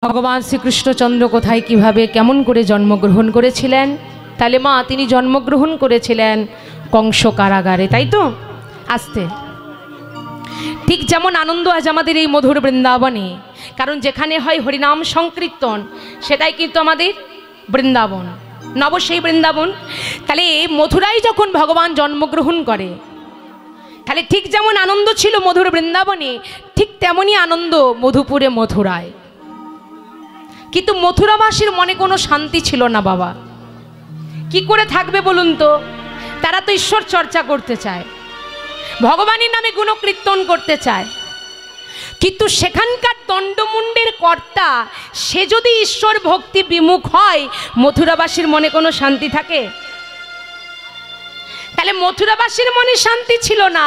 ভগবান শ্রীকৃষ্ণচন্দ্র কোথায় কিভাবে কেমন করে জন্মগ্রহণ করেছিলেন? তাহলে মা তিনি জন্মগ্রহণ করেছিলেন কংস কারাগারে, তাই তো? আসতে ঠিক যেমন আনন্দ আজ আমাদের এই মধুর বৃন্দাবনে, কারণ যেখানে হয় হরিনাম সংকীর্তন সেটাই কিন্তু আমাদের বৃন্দাবন, নব সেই বৃন্দাবন। তাহলে মথুরায় যখন ভগবান জন্মগ্রহণ করে, তাহলে ঠিক যেমন আনন্দ ছিল মধুর বৃন্দাবনে, ঠিক তেমনই আনন্দ মধুপুরে মথুরায়। কিন্তু মথুরাবাসীর মনে কোনো শান্তি ছিল না বাবা। কি করে থাকবে বলুন তো? তারা তো ঈশ্বর চর্চা করতে চায়, ভগবানের নামে গুণকীর্তন করতে চায়, কিন্তু সেখানকার দণ্ডমুণ্ডের কর্তা সে যদি ঈশ্বর ভক্তি বিমুখ হয়, মথুরাবাসীর মনে কোনো শান্তি থাকে? তাহলে মথুরাবাসীর মনে শান্তি ছিল না।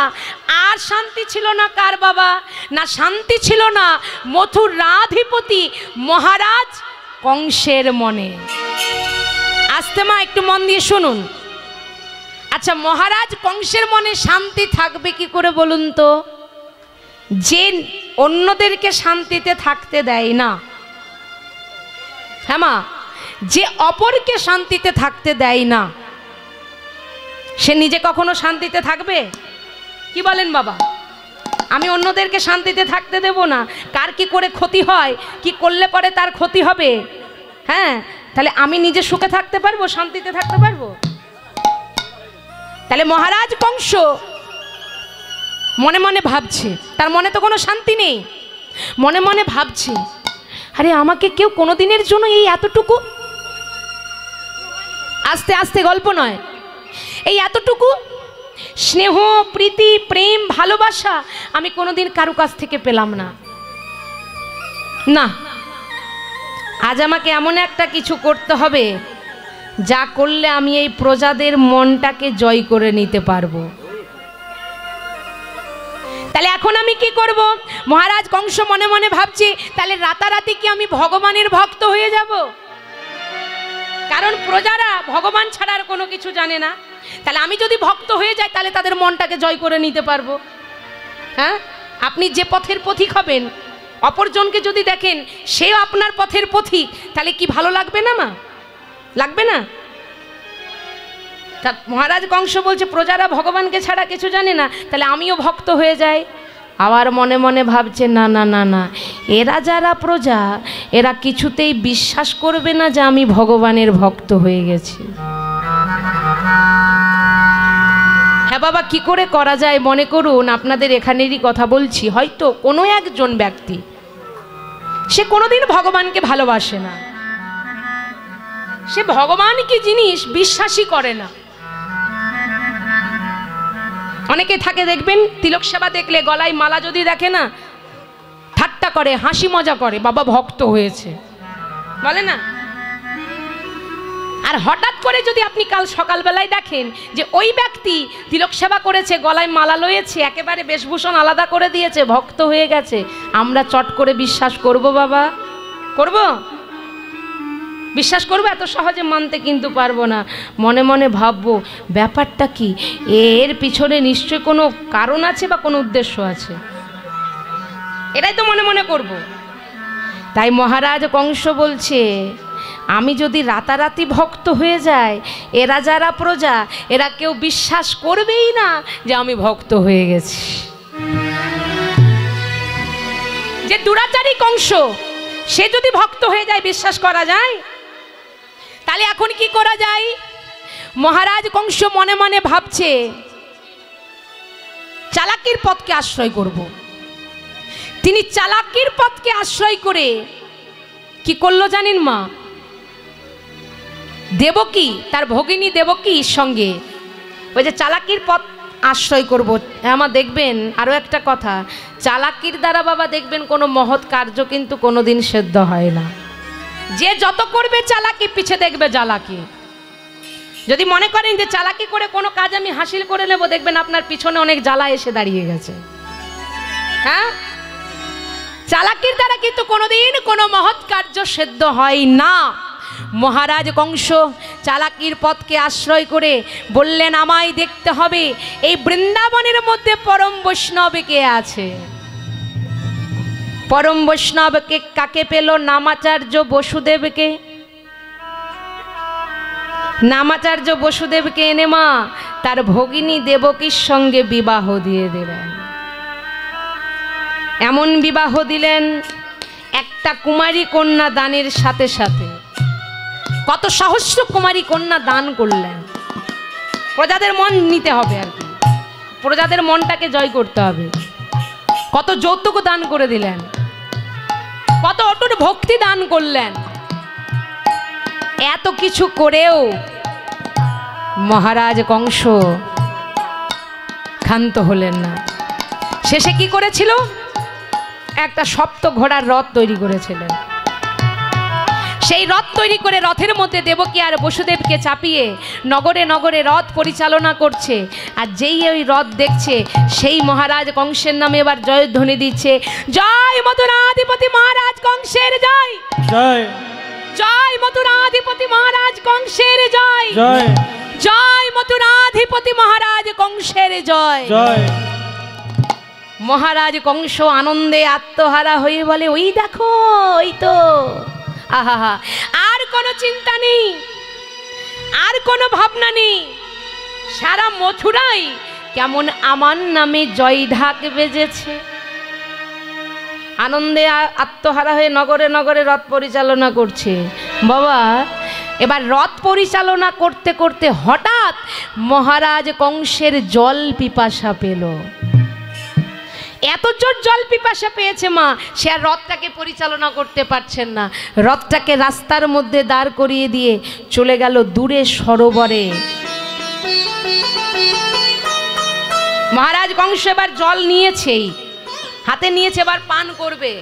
আর শান্তি ছিল না কার বাবা? না শান্তি ছিল না মথুরাধিপতি মহারাজ কংসের মনে। আসতে মা একটু মন দিয়ে শুনুন। আচ্ছা, মহারাজ কংসের মনে শান্তি থাকবে কি করে বলুন তো? যে অন্যদেরকে শান্তিতে থাকতে দেয় না, হ্যাঁ মা, যে অপরকে শান্তিতে থাকতে দেয় না, সে নিজে কখনো শান্তিতে থাকবে? কি বলেন বাবা? আমি অন্যদেরকে শান্তিতে থাকতে দেব না, কার কি করে ক্ষতি হয়, কি করলে পরে তার ক্ষতি হবে, হ্যাঁ, তাহলে আমি নিজে সুখে থাকতে পারবো, শান্তিতে থাকতে পারবো? তাহলে মহারাজ কংস মনে মনে ভাবছে, তার মনে তো কোনো শান্তি নেই, মনে মনে ভাবছে, আরে আমাকে কেউ কোনোদিনের জন্য এই এতটুকু, আস্তে আস্তে গল্প নয়, এই এতটুকু স্নেহ প্রীতি প্রেম ভালোবাসা আমি কোনোদিন কারো কাছ থেকে পেলাম না। না, আজ আমাকে এমন একটা কিছু করতে হবে যা করলে আমি এই প্রজাদের মনটাকে জয় করে নিতে পারবো। তাহলে এখন আমি কি করব? মহারাজ কংস মনে মনে ভাবছে, তাহলে রাতারাতি কি আমি ভগবানের ভক্ত হয়ে যাব? কারণ প্রজারা ভগবান ছাড়া আর কোনো কিছু জানে না। তাহলে আমি যদি ভক্ত হয়ে যাই, তাহলে তাদের মনটাকে জয় করে নিতে পারবো। হ্যাঁ, আপনি যে পথের পথিক হবেন, অপরজনকে যদি দেখেন সেও আপনার পথের পথিক, তাহলে কি ভালো লাগবে না মা? লাগবে না? তা মহারাজ কংস বলছে প্রজারা ভগবানকে ছাড়া কিছু জানে না, তাহলে আমিও ভক্ত হয়ে যাই। আবার মনে মনে ভাবছে, না না না না, এরা যারা প্রজা, এরা কিছুতেই বিশ্বাস করবে না যে আমি ভগবানের ভক্ত হয়ে গেছি। হ্যাঁ বাবা, কি করে করা যায়? মনে করুন আপনাদের এখানেরই কথা বলছি, হয়তো কোনো একজন ব্যক্তি সে কোনোদিন ভগবানকে ভালোবাসে না, সে ভগবান কি জিনিস বিশ্বাসই করে না। অনেকে থাকে দেখবেন, তিলক সেবা দেখলে গলায় মালা যদি দেখে না, ঠাট্টা করে, হাসি মজা করে, বাবা ভক্ত হয়েছে বলে না। আর হঠাৎ করে যদি আপনি কাল সকালবেলায় দেখেন যে ওই ব্যক্তি তিলক সেবা করেছে, গলায় মালা লয়েছে, একেবারে বেশভূষণ আলাদা করে দিয়েছে, ভক্ত হয়ে গেছে, আমরা চট করে বিশ্বাস করব বাবা? করব? বিশ্বাস করবো? এত সহজে মানতে কিন্তু পারবো না। মনে মনে ভাববো, ব্যাপারটা কি, এর পিছনে নিশ্চয় কোনো কারণ আছে বা কোনো উদ্দেশ্য আছে, এটাই তো মনে মনে করব। তাই মহারাজ কংস বলছে, আমি যদি রাতারাতি ভক্ত হয়ে যাই, এরা যারা প্রজা, এরা কেউ বিশ্বাস করবেই না যে আমি ভক্ত হয়ে গেছি। যে দুরাচারী কংস, সে যদি ভক্ত হয়ে যায়, বিশ্বাস করা যায়? তাহলে এখন কি করা যায়? মহারাজ কংস মনে মনে ভাবছে, চালাকির পথকে আশ্রয় করব। তিনি চালাকির পথকে আশ্রয় করে কি করলো জানেন মা? দেবকী, তার ভগিনী দেবকীর সঙ্গে ওই যে চালাকির পথ আশ্রয় করব। আমার দেখবেন আরও একটা কথা, চালাকির দ্বারা বাবা দেখবেন কোনো মহৎ কার্য কিন্তু কোনোদিন সিদ্ধ হয় না। যে যত করবে চালাকি, পিছে দেখবে জ্বালাকি। যদি মনে করেন যে চালাকি করে কোনো কাজ আমি হাসিল করে নেব, দেখবেন আপনার পিছনে অনেক জ্বালা এসে দাঁড়িয়ে গেছে। হ্যাঁ, চালাকির দ্বারা কিন্তু কোনোদিন কোনো মহৎ কার্য সিদ্ধ হয় না। মহারাজ কংস চালাকির পথকে আশ্রয় করে বললেন, আমায় দেখতে হবে এই বৃন্দাবনের মধ্যে পরম বৈষ্ণব কে আছে। পরম বৈষ্ণবকে কাকে পেল? নামাচার্য বসুদেবকে। নামাচার্য বসুদেবকে এনে মা তার ভগিনী দেবকীর সঙ্গে বিবাহ দিয়ে দিলেন। এমন বিবাহ দিলেন, একটা কুমারী কন্যা দানের সাথে সাথে কত সহস্র কুমারী কন্যা দান করলেন। প্রজাদের মন নিতে হবে আর কি, প্রজাদের মনটাকে জয় করতে হবে। কত যৌতুক দান করে দিলেন, কত অটুট ভক্তি দান করলেন। এত কিছু করেও মহারাজ কংস ক্ষান্ত হলেন না। শেষে কি করেছিল? একটা সপ্ত ঘোড়ার রথ তৈরি করেছিলেন। সেই রথ তৈরি করে রথের মধ্যে দেবকী আর বসুদেবকে চাপিয়ে নগরে নগরে রথ পরিচালনা করছে। আর যেই ওই রথ দেখছে সেই মহারাজ কংসের নামে এবার জয়ধ্বনি দিচ্ছে, জয় মথুরাধিপতি মহারাজ কংসের জয়, জয় জয় মথুরাধিপতি মহারাজ কংসের জয়, জয় জয় মথুরাধিপতি মহারাজ কংসের জয়, জয়। মহারাজ কংস আনন্দে আত্মহারা হয়ে বলে, ওই দেখো, ওই তো, আহা, আর কোনো চিন্তা নেই, আর কোনো ভাবনা নেই। সারা মথুরাই কেমন আমার নামে জয় ঢাক বেজেছে। আনন্দে আত্মহারা হয়ে নগরে নগরে রথ পরিচালনা করছে। বাবা, এবার রথ পরিচালনা করতে করতে হঠাৎ মহারাজ কংসের জল পিপাসা পেল। এত জোর জল পিপাসা পেয়েছে মা, সে আর রথটাকে পরিচালনা করতে পারছেন না। রথটাকে রাস্তার মধ্যে দাঁড় করিয়ে দিয়ে চলে গেল দূরে সরোবরে। মহারাজ কংস এবার জল নিয়েছেই, হাতে নিয়েছে, এবার পান করবে,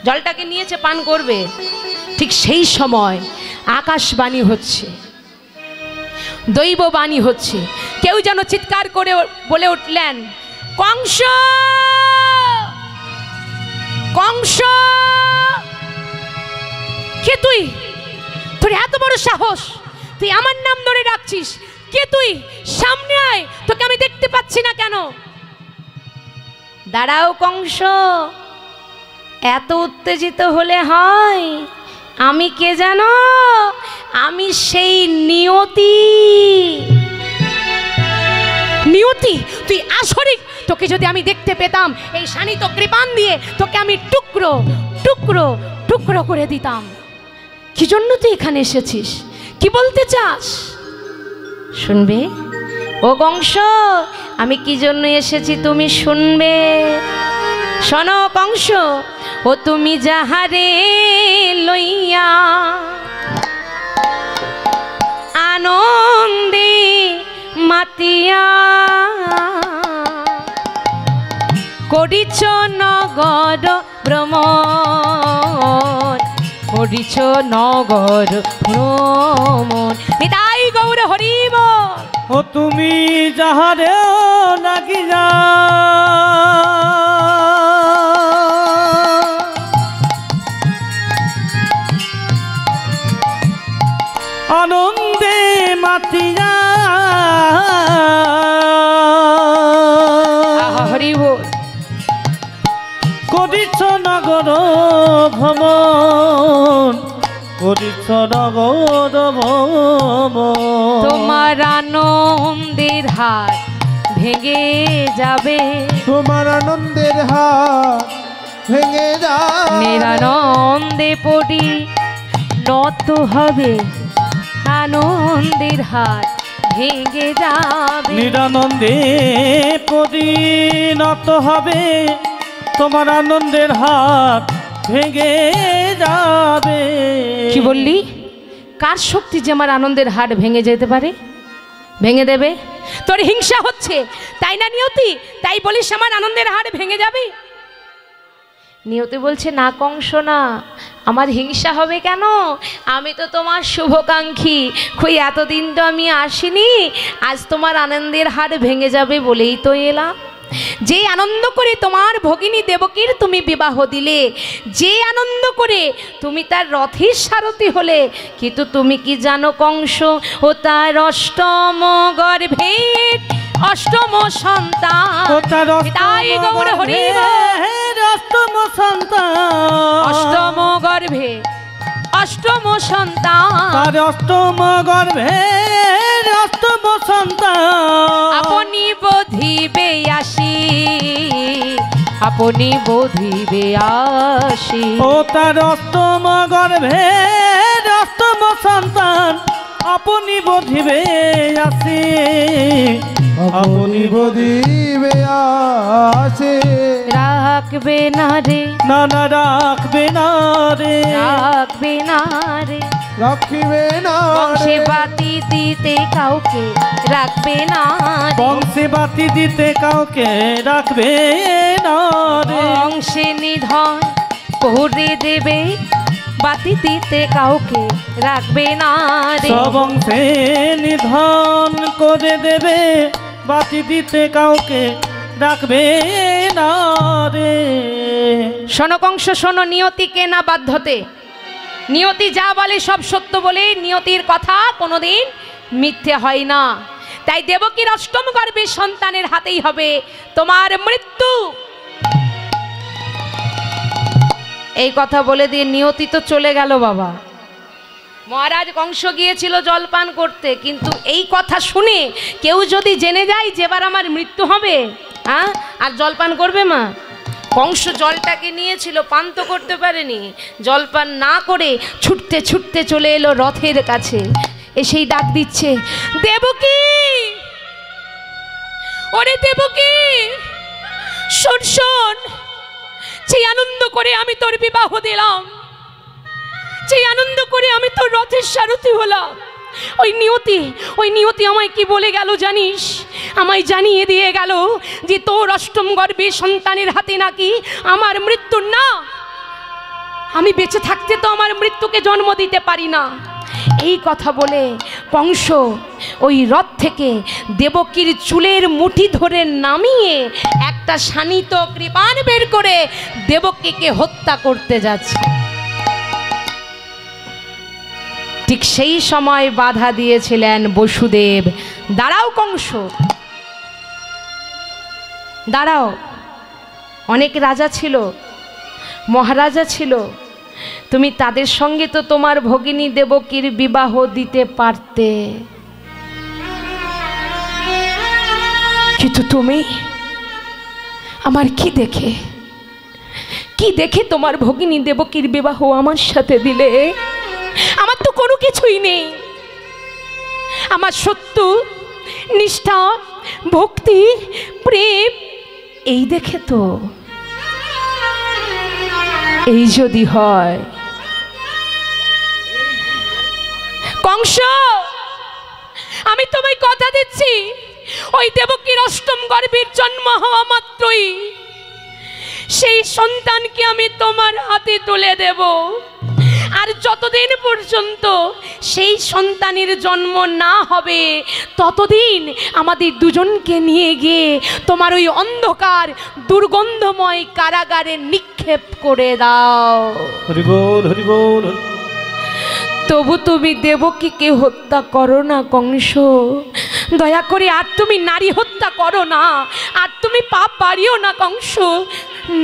জলটাকে নিয়েছে, পান করবে। ঠিক সেই সময় আকাশবাণী হচ্ছে, দৈববাণী হচ্ছে। কেউ যেন চিৎকার করে বলে উঠলেন, কংস, কংস, কে তুই? তোর এত বড় সাহস, তুই আমার নাম ধরে ডাকছিস? কে তুই? সামনে আয়, তোকে আমি দেখতে পাচ্ছি না কেন? দাঁড়াও কংস, এত উত্তেজিত হলে হয়? আমি কে জানো? আমি সেই নিয়তি। নিয়তি? তুই আসরিক, তোকে যদি আমি দেখতে পেতাম এই শানিত কৃপান দিয়ে তোকে আমি টুকরো টুকরো টুকরো করে দিতাম। কি জন্য তুই এখানে এসেছিস? কি বলতে চাস? শুনবে ও কংস, আমি কি জন্য এসেছি তুমি শুনবে। শোনো কংস, ও তুমি যাহারে লইয়া আনন্দে মাতিয়া করিছ নগর ভ্রমণ, করিছ নগর ভ্রমণ। নিতাই গৌর হরিব। ও তুমি যাহারে লাগিয়া আনন্দে মাতিয়া হরিব করিছ নগর ভ্রমণ, করিছ নগর ভ্রমণ। তোমার আনন্দের হাত ভেঙে যাবে, তোমার আনন্দের হাত ভেঙে যাবে, নিরানন্দে পড়ি নত হবে, আনন্দের হাত ভেঙে যাবে। নিরানন্দে পরিণত হবে, তোমার আনন্দের হাত ভেঙে যাবে। কি বললি? কার শক্তি যে আমার আনন্দের হাট ভেঙে যেতে পারে? ভেঙে দেবে? তোর হিংসা হচ্ছে তাই না নিয়তি? তাই বলিস আমার আনন্দের হাট ভেঙে যাবে? নিয়তি বলছে, না কংস না, আমার হিংসা হবে কেন? আমি তো তোমার শুভকাঙ্ক্ষী, কই এতদিন তো আমি আসিনি, আজ তোমার আনন্দের হাট ভেঙে যাবে বলেই তো এলাম। যে আনন্দ করে তোমার ভগিনী দেবকীর তুমি বিবাহ দিলে, যে আনন্দ করে তুমি তার রথের সারথি হলে, কিন্তু তুমি কি জানো কংস, ও তার অষ্টম গর্ভের অষ্টম সন্তান। তাই গৌর হরি অষ্টম সন্তান, অষ্টম গর্ভে অষ্টম সন্তান, তার অষ্টম গর্ভে অষ্টম সন্তান, আপনি বোধিবে আসি, আপনি বোধিবে আসি। ও তার অষ্টম গর্ভে অষ্টম সন্তান, আপনি বোধিবে আসি, আপনি বদিবে আসে। রাখবে না রে, না না রাখবে না রে, রাখবে না রে, রাখিবে না বংশে রে। বাতি দিতে কাউকে রাখবে না রে, বংশে বাতি দিতে কাউকে রাখবে না রে, বংশে নিধন করে দেবে, বাতি দিতে কাউকে রাখবে না রে। সবংশে নিধন করে দেবে, বাতি দিতে কাউকে রাখবে না রে। শোনো কংস শোনো, নিয়তিকে না বাধ্যতে, নিয়তি যা বলে সব সত্য বলে, নিয়তির কথা কোনোদিন মিথ্যে হয় না। তাই দেবকীর অষ্টম গর্ভের সন্তানের হাতেই হবে তোমার মৃত্যু। এই কথা বলে দিয়ে নিয়তি তো চলে গেল বাবা। মহারাজ কংস গিয়েছিল জলপান করতে, কিন্তু এই কথা শুনে কেউ যদি জেনে যায় যে এবার আমার মৃত্যু হবে, হ্যাঁ, আর জলপান করবে মা? কংস জলটাকে নিয়েছিল, পান তো করতে পারেনি, জলপান না করে ছুটতে ছুটতে চলে এলো রথের কাছে, এসেই ডাক দিচ্ছে, দেবকী, ওরে দেবকী, শোন শোন, সেই আনন্দ করে আমি তোর বিবাহ দিলাম, সেই আনন্দ করে আমি তোর রথের সারথি হলাম, ওই নিয়তি আমায় কি বলে গেল জানিস? আমায় জানিয়ে দিয়ে গেল যে তোর অষ্টম গর্ভে সন্তানের হাতে নাকি আমার মৃত্যু না, আমি বেঁচে থাকতে তো আমার মৃত্যুকে জন্ম দিতে পারি না। এই কথা বলে কংস ওই রথ থেকে দেবকীর চুলের মুঠি ধরে নামিয়ে একটা শানিত কৃপাণ বের করে দেবকীকে হত্যা করতে যাচ্ছে। ঠিক সেই সময় বাধা দিয়েছিলেন বসুদেব। দাঁড়াও কংস, দাঁড়াও, অনেক রাজা ছিল, মহারাজা ছিল, তুমি তাদের সঙ্গে তো তোমার ভগিনী দেবকীর বিবাহ দিতে পারতে, কিন্তু তুমি আমার কি দেখে তোমার ভগিনী দেবকীর বিবাহ আমার সাথে দিলে? আমার তো কোনো কিছুই নেই, আমার সত্য, নিষ্ঠা, ভক্তি, প্রেম, এই দেখে তো। এই যদি হয়, কংস, আমি তোমায় কথা দিচ্ছি, ওই দেবকীর অষ্টম গর্ভের জন্ম হওয়া মাত্রই সেই সন্তানকে আমি তোমার হাতে তুলে দেব, আর যতদিন পর্যন্ত সেই সন্তানের জন্ম না হবে ততদিন আমাদের দুজনকে নিয়ে গিয়ে তোমার ওই অন্ধকার দুর্গন্ধময় কারাগারে নিক্ষেপ করে দাও। হরি বল, হরি বল। তবু তুমি দেবকীকে হত্যা করো না কংস, দয়া করে আর তুমি নারী হত্যা করো না, আর তুমি পাপ বাড়িও না কংস,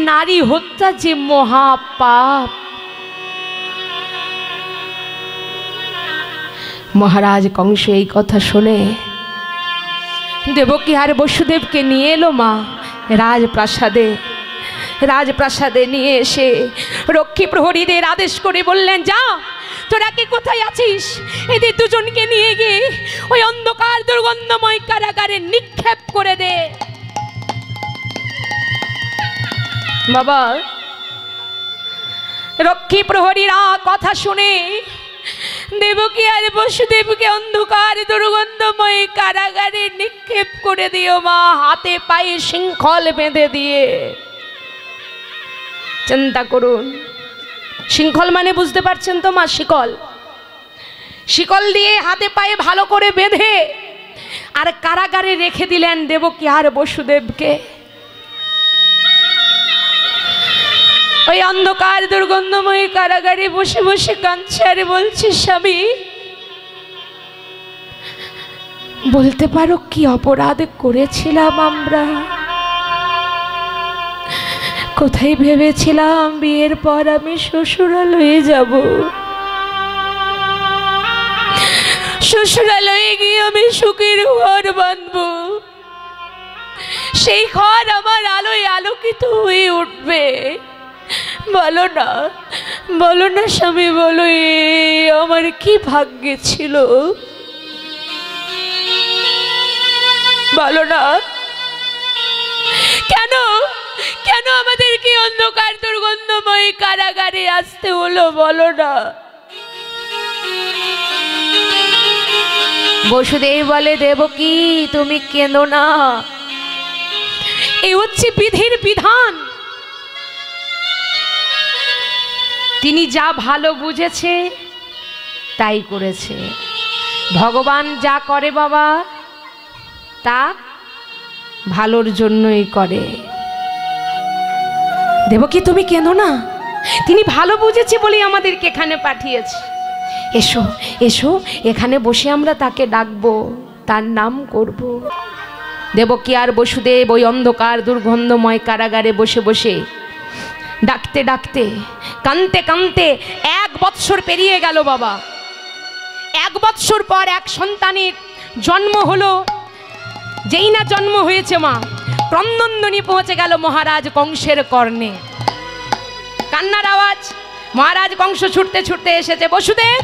নারী হত্যা যে মহাপাপ। মহারাজ কংস এই কথা শুনে দেবকী আর বসুদেবকে নিয়ে এলো মা রাজপ্রাসাদে নিয়ে এসে রক্ষী প্রহরীদের আদেশ করে বললেন, যা, তোরা কি কোথায় আছিস, এদের দুজনকে নিয়ে গিয়ে ওই অন্ধকার দুর্গন্ধময় কারাগারে নিক্ষেপ করে দে। বাবা, রক্ষী প্রহরীরা কথা শুনে দেবকী আর বসুদেবকে অন্ধকার দুর্গন্ধময় কারাগারে নিক্ষেপ করে দিও মা, হাতে পায়ে শৃঙ্খল বেঁধে দিয়ে। চিন্তা করুন, শৃঙ্খল মানে বুঝতে পারছেন তো মা? শিকল দিয়ে হাতে পায়ে ভালো করে বেঁধে আর কারাগারে রেখে দিলেন দেবকী আর বসুদেবকে। ওই অন্ধকার দুর্গন্ধময় কারাগারে বসে বসে কাঁদছে আর বলছে, স্বামী, বলতে পারো কি অপরাধ করেছিলাম আমরা? কোথায় ভেবেছিলাম বিয়ের পর আমি শ্বশুরালয়ে যাব, শ্বশুরালয়ে গিয়ে আমি সুখের ঘর বাঁধবো, সেই ঘর আমার আলোয় আলোকিত হয়ে উঠবে। বলো না, বলো না স্বামী, বলো আমার কি ভাগ্যে ছিল, বলো না। কেন কেন আমাদেরকে অন্ধকার দুর্গন্ধময় কারাগারে আসতে হলো, বলো না। বসুদেব বলে, দেবকী তুমি কেঁদো না, এই হচ্ছে বিধির বিধান। তিনি যা ভালো বুঝেছে তাই করেছে। ভগবান যা করে বাবা তা ভালোর জন্যই করে। দেবকী তুমি কেঁদো না, তিনি ভালো বুঝেছে বলেই আমাদেরকে এখানে পাঠিয়েছে। এসো এসো, এখানে বসে আমরা তাকে ডাকবো, তার নাম করব। দেবকী আর বসুদেব ওই অন্ধকার দুর্গন্ধময় কারাগারে বসে বসে ডাকতে ডাকতে কাঁদতে কাঁদতে 1 বৎসর পেরিয়ে গেল বাবা। 1 বৎসর পর এক সন্তানের জন্ম হলো। যেই না জন্ম হয়েছে মা, ক্রন্দনধ্বনি পৌঁছে গেল মহারাজ কংসের কর্ণে। কান্নার আওয়াজ। মহারাজ কংস ছুটতে ছুটতে এসেছে। বসুদেব,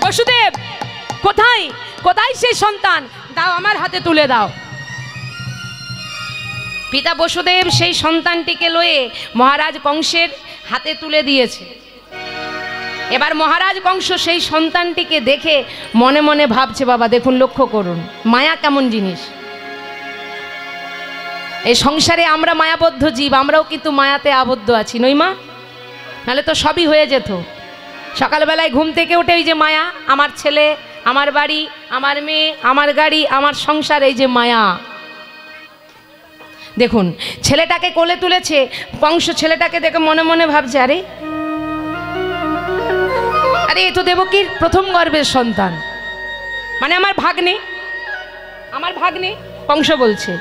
বসুদেব কোথায়, কোথায় সেই সন্তান, দাও আমার হাতে তুলে দাও। পিতা বসুদেব সেই সন্তানটিকে লয়ে মহারাজ কংসের হাতে তুলে দিয়েছে। এবার মহারাজ কংস সেই সন্তানটিকে দেখে মনে মনে ভাবছে, বাবা দেখুন, লক্ষ্য করুন মায়া কেমন জিনিস। এই সংসারে আমরা মায়াবদ্ধ জীব, আমরাও কিন্তু মায়াতে আবদ্ধ আছি, নই মা? নাহলে তো সবই হয়ে যেত। সকালবেলায় ঘুম থেকে উঠে ওই যে মায়া, আমার ছেলে, আমার বাড়ি, আমার মেয়ে, আমার গাড়ি, আমার সংসার, এই যে মায়া। দেখুন ছেলেটাকে কোলে তুলেছে কংস, ছেলেটাকে দেখে মনে মনে ভাবছে, আরে আরে এ তো দেবকীর প্রথম গর্ভের সন্তান, মানে আমার ভাগ্নে, আমার ভাগ্নে। কংস বলছে,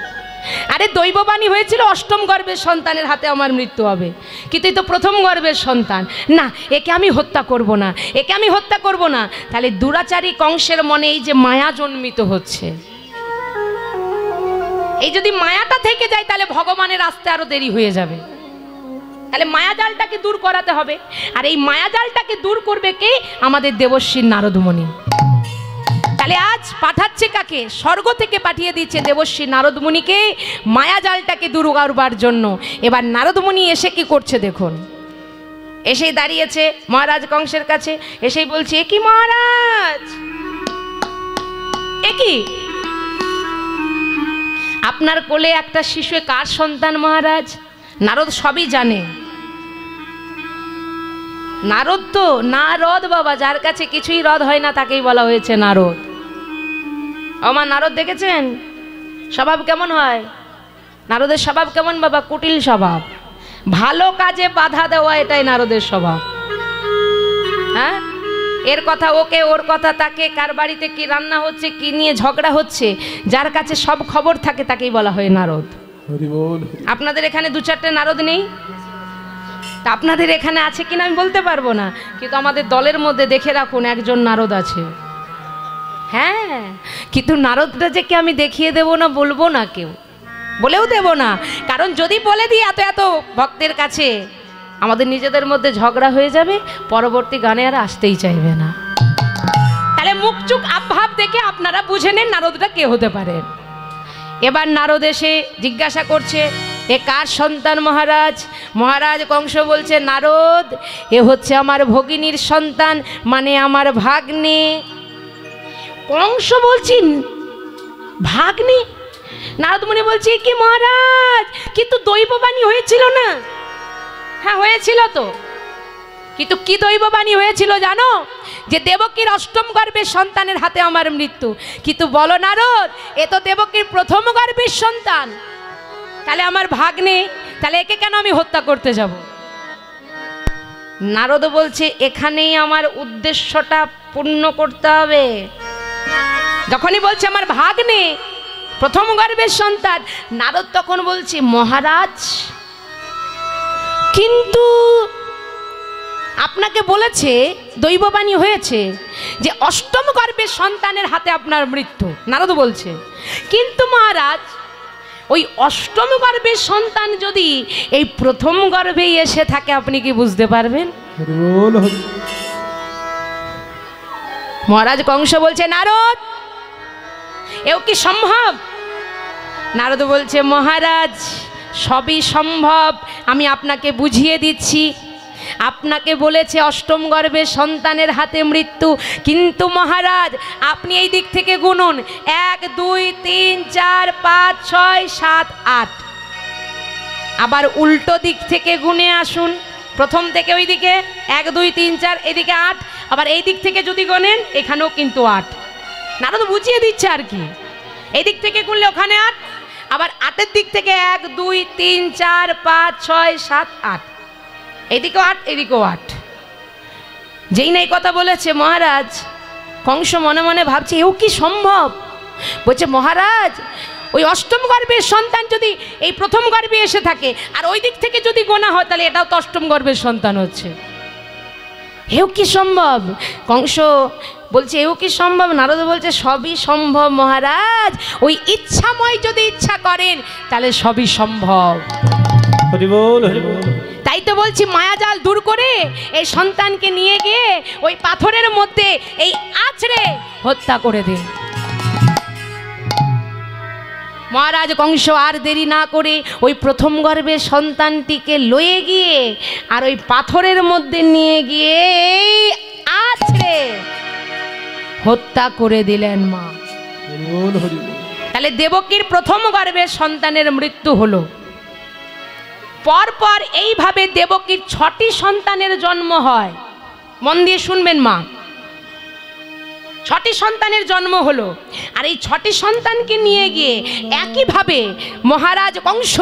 আরে দৈববাণী হয়েছিল 8ম গর্ভের সন্তানের হাতে আমার মৃত্যু হবে, কিন্তু এই তো প্রথম গর্ভের সন্তান, না একে আমি হত্যা করব না, একে আমি হত্যা করব না। তাহলে দুরাচারী কংসের মনে এই যে মায়া জন্মিত হচ্ছে, এই যদি মায়াটা থেকে যায় তাহলে ভগবানের আসতে আরো দেরি হয়ে যাবে। তাহলে মায়াজালটাকে দূর করাতে হবে। আর এই মায়াজালটাকে দূর করবে কে? আমাদের দেবশ্রী নারদমণি। তাহলে আজ পাঠাচ্ছে কাকে? স্বর্গ থেকে পাঠিয়ে দিচ্ছে দেবশ্রী নারদমণিকে মায়াজালটাকে দূর করবার জন্য। এবার নারদমণি এসে কি করছে দেখুন। এসেই দাঁড়িয়েছে মহারাজ কংসের কাছে, এসেই বলছে, এ কি মহারাজ, এ কি আপনার কোলে একটা শিশু, কার সন্তান মহারাজ? নারদ সবই জানে। নারদ তো নারদ বাবা, যার কাছে কিছুই রদ হয় না তাকেই বলা হয়েছে নারদ। আমার নারদ দেখেছেন স্বভাব কেমন হয়? নারদের স্বভাব কেমন বাবা? কুটিল স্বভাব, ভালো কাজে বাধা দেওয়া, এটাই নারদের স্বভাব। হ্যাঁ, এর কথা ওকে, ওর কথা তাকে, কার বাড়িতে কি রান্না হচ্ছে, কি নিয়ে ঝগড়া হচ্ছে, যার কাছে সব খবর থাকে তাকেই বলা হয় নারদ। আপনাদের এখানে 2-4টে নারদ নেই? তা আপনাদের এখানে আছে কিনা আমি বলতে পারবো না, কিন্তু আমাদের দলের মধ্যে দেখে রাখুন একজন নারদ আছে। হ্যাঁ, কিন্তু নারদটা যে কে আমি দেখিয়ে দেব না, বলবো না, কেউ বলেও দেব না। কারণ যদি বলে দিই এত এত ভক্তের কাছে, আমাদের নিজেদের মধ্যে ঝগড়া হয়ে যাবে, পরবর্তী গানে আর আসতেই চাইবে না। তাহলে মুখচুক আবভাব দেখে আপনারা বুঝে নেন নারদটা কে হতে পারে। এবার নারদ এসে জিজ্ঞাসা করছে, এ কার সন্তান মহারাজ? মহারাজ কংস বলছে, নারদ এ হচ্ছে আমার ভগিনীর সন্তান, মানে আমার ভাগ্নে। কংস বলছেন ভাগ্নে? নারদমুনি বলছে, কি মহারাজ, কিন্তু দৈববাণী হয়েছিল না? হ্যাঁ হয়েছিল তো, কিন্তু কি দৈববাণী হয়েছিল জানো? যে দেবকীর 8ম গর্ভের সন্তানের হাতে আমার মৃত্যু। কিন্তু বলো নারদ, এ তো দেবকীর 1ম গর্ভের সন্তান, তাহলে আমার ভাগ্নে, তাহলে একে কেন আমি হত্যা করতে যাব? নারদ বলছে, এখানেই আমার উদ্দেশ্যটা পূর্ণ করতে হবে। যখনই বলছে আমার ভাগ্নে 1ম গর্ভের সন্তান, নারদ তখন বলছে, মহারাজ কিন্তু আপনাকে বলেছে, দৈববাণী হয়েছে যে অষ্টম গর্ভের সন্তানের হাতে আপনার মৃত্যু, নারদ বলছে। কিন্তু মহারাজ, ওই অষ্টম গর্ভের সন্তান যদি এই প্রথম গর্ভেই এসে থাকে, আপনি কি বুঝতে পারবেন? বল হরি। মহারাজ কংস বলছে, নারদ এও কি সম্ভব? নারদ বলছে, মহারাজ সবই সম্ভব, আমি আপনাকে বুঝিয়ে দিচ্ছি। আপনাকে বলেছে অষ্টম গর্ভের সন্তানের হাতে মৃত্যু, কিন্তু মহারাজ আপনি এই দিক থেকে গুনুন, 1 2 3 4 5 6 7 8, আবার উল্টো দিক থেকে গুনে আসুন, প্রথম থেকে ওই দিকে 1 2 3 4, এদিকে 8, আবার এই দিক থেকে যদি গোনেন এখানেও কিন্তু 8। নারদ বুঝিয়ে দিচ্ছে আর কি, এই দিক থেকে গুনলে ওখানে 8, আবার 8-এর দিক থেকে 1 2 3 4 5 6 7 8, এদিকেও 8 এদিকেও 8। যেই না এই কথা বলেছে মহারাজ, কংস মনে মনে ভাবছে এও কি সম্ভব? বলছে, মহারাজ ওই অষ্টম গর্ভের সন্তান যদি এই প্রথম গর্ভে এসে থাকে, আর ওই দিক থেকে যদি গোনা হয়, তাহলে এটাও তো অষ্টম গর্ভের সন্তান হচ্ছে। এও কি সম্ভব? কংস বলছে এও কি সম্ভব? নারদ বলছে সবই সম্ভব মহারাজ, ওই ইচ্ছাময় যদি ইচ্ছা করেন তাহলে সবই সম্ভব। হরি বল, হরি বল। তাই তো বলছি, মায়াজাল দূর করে এই সন্তানকে নিয়ে গিয়ে ওই পাথরের মধ্যে এই আছড়ে হত্যা করে দিন। মহারাজ কংস আর দেরি না করে ওই প্রথম গর্ভের সন্তানটিকে লয়ে গিয়ে আর ওই পাথরের মধ্যে নিয়ে গিয়ে আছড়ে হত্যা করে দিলেন মা। হরি বল, হরি বল। তাহলে দেবকীর প্রথম গর্ভের সন্তানের মৃত্যু হলো। পরপর এইভাবে দেবকীর 6টি সন্তানের জন্ম হয়। মন দিয়ে শুনবেন মা, 6টি সন্তানের জন্ম হলো, আর এই 6টি সন্তানকে নিয়ে গিয়ে একইভাবে মহারাজ কংস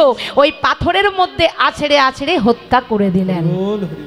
ওই পাথরের মধ্যে আছড়ে আছড়ে হত্যা করে দিলেন। বল হরি।